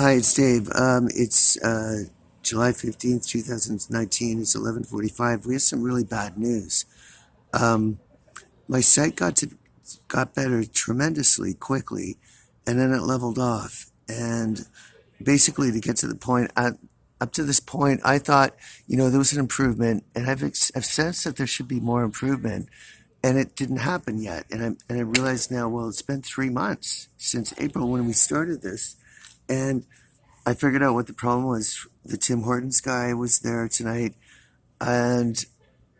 Hi, it's Dave. It's July 15th, 2019. It's 11:45. We have some really bad news. Um, my site got better tremendously quickly, and then it leveled off. And basically, to get to the point, up to this point, I thought, there was an improvement, and I've sensed that there should be more improvement, and it didn't happen yet. And I realized now, well, it's been 3 months since April when we started this, and I figured out what the problem was. The Tim Hortons guy was there tonight, and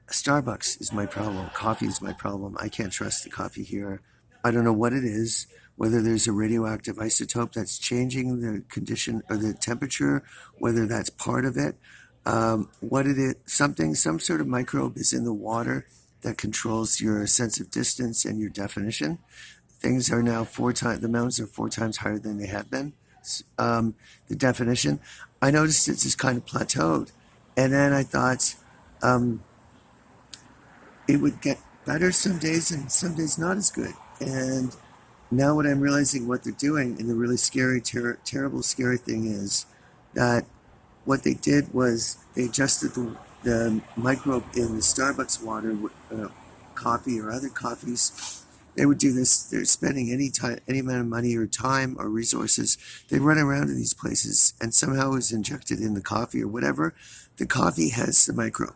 Starbucks is my problem. Coffee is my problem. I can't trust the coffee here. I don't know what it is, whether there's a radioactive isotope that's changing the condition or the temperature, whether that's part of it. What it is, some sort of microbe is in the water that controls your sense of distance and your definition. Things are now the mountains are 4 times higher than they have been. The definition. I noticed it's just kind of plateaued. And then I thought it would get better some days and some days not as good. And now what I'm realizing what they're doing, and the really scary, terrible, scary thing is that what they did was they adjusted the microbe in the Starbucks water, coffee or other coffees. They would do this. They're spending any amount of money or time or resources. They run around in these places, and somehow it's injected in the coffee or whatever. The coffee has the microbe.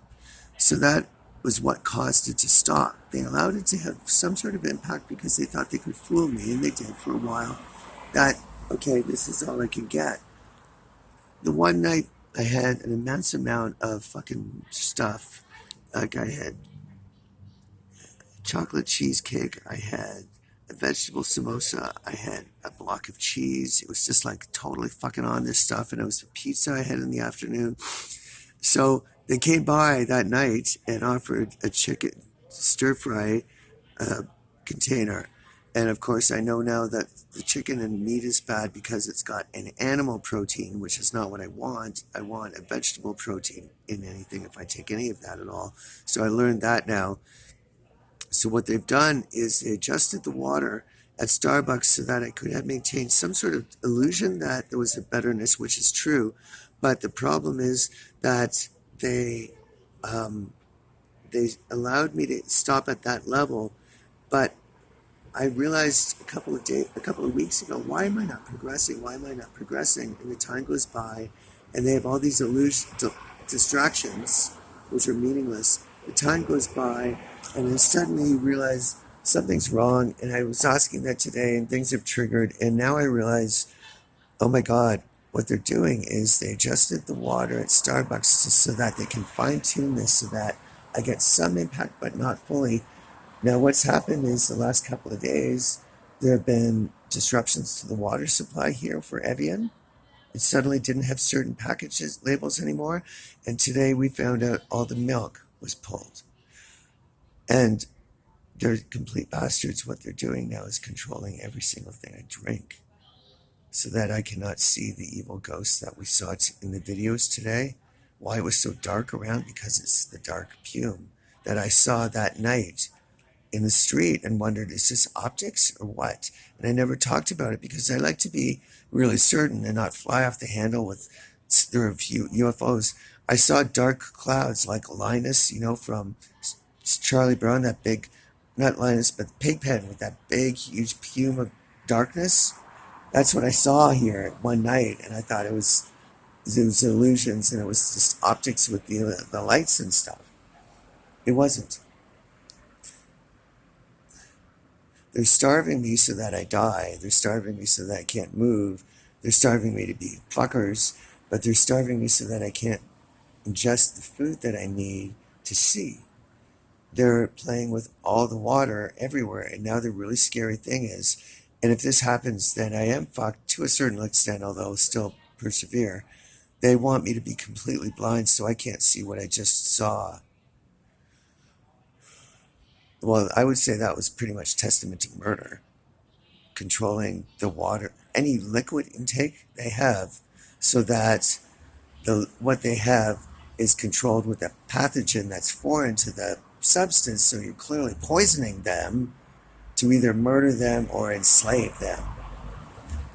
So that was what caused it to stop. They allowed it to have some sort of impact because they thought they could fool me, and they did for a while. That, okay, this is all I can get. The one night I had an immense amount of fucking stuff. Like I had chocolate cheesecake, I had a vegetable samosa, I had a block of cheese. It was just like totally fucking on this stuff, and it was the pizza I had in the afternoon. So they came by that night and offered a chicken stir fry container. And of course, I know now that the chicken and meat is bad because it's got an animal protein, which is not what I want. I want a vegetable protein in anything if I take any of that at all. So I learned that now. So what they've done is they adjusted the water at Starbucks so that I could have maintained some sort of illusion that there was a betterness, which is true. But the problem is that they allowed me to stop at that level. But I realized a couple of weeks ago, why am I not progressing? Why am I not progressing? And the time goes by, and they have all these distractions, which are meaningless. The time goes by, and then suddenly you realize something's wrong. And I was asking that today, and things have triggered. And now I realize, oh my God, what they're doing is they adjusted the water at Starbucks so that they can fine tune this so that I get some impact, but not fully. Now, what's happened is the last couple of days, there have been disruptions to the water supply here for Evian. It suddenly didn't have certain packages labels anymore. And today we found out all the milk was pulled. And they're complete bastards. What they're doing now is controlling every single thing I drink so that I cannot see the evil ghosts that we saw in the videos today. Why it was so dark around? Because it's the dark fume that I saw that night in the street and wondered, is this optics or what? And I never talked about it because I like to be really certain and not fly off the handle with there are a few UFOs. I saw dark clouds like Linus, from Charlie Brown, that big, not Linus, but Pigpen with that big, huge fume of darkness. That's what I saw here one night, and I thought it was illusions, and it was just optics with the lights and stuff. It wasn't. They're starving me so that I die. They're starving me so that I can't move. They're starving me to be fuckers, but they're starving me so that I can't ingest the food that I need to see. They're playing with all the water everywhere, and now the really scary thing is, and if this happens, then I am fucked to a certain extent, although I'll still persevere. They want me to be completely blind so I can't see what I just saw. Well, I would say that was pretty much testament to murder, controlling the water, any liquid intake they have, so that what they have is controlled with a pathogen that's foreign to the substance, so you're clearly poisoning them to either murder them or enslave them.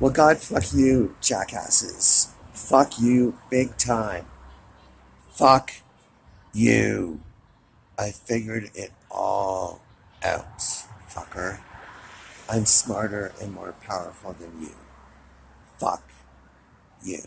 Well, God, fuck you, jackasses. Fuck you, big time. Fuck you. I figured it all out, fucker. I'm smarter and more powerful than you. Fuck you.